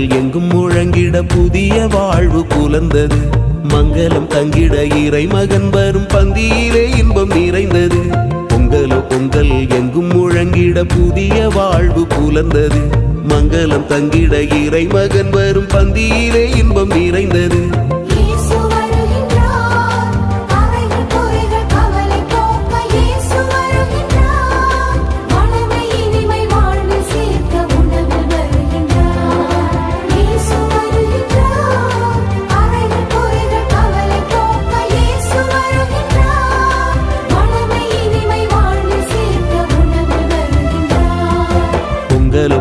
எங்கும் முழங்கிட புதிய வாழ்வு புலர்ந்தது. மங்களம் தங்கிட இறை மகன் வரும் பந்தியிலே இன்பம் நிறைந்தது. பொங்கலோ பொங்கல் எங்கும் முழங்கிட புதிய வாழ்வு புலர்ந்தது. மங்களம் தங்கிட இறை மகன் வரும் பந்தியிலே இன்பம் நிறைந்தது.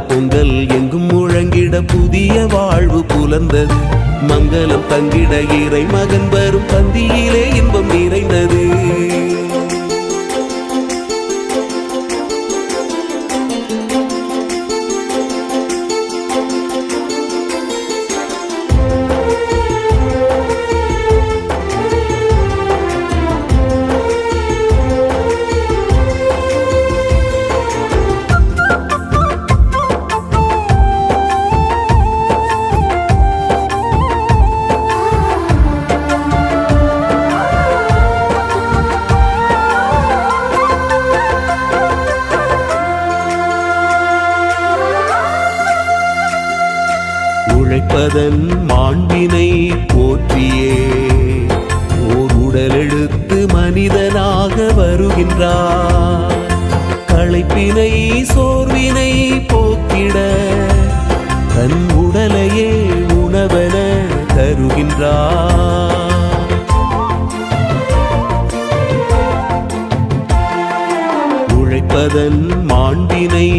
பொங்கல் எங்கும் முழங்கிட புதிய வாழ்வு புலர்ந்தது. மங்களம் தங்கிட இறை மகன் வரும் பந்தியிலே இன்பம் நிறைந்தது. உழைப்பதன் மாண்பினை போற்றியே ஓர் உடலெடுத்து மனிதனாக வருகின்றார். களைப்பினை சோர்வினை போக்கிட தன் உடலையே உணவென தருகின்றார். உழைப்பதன் மாண்பினை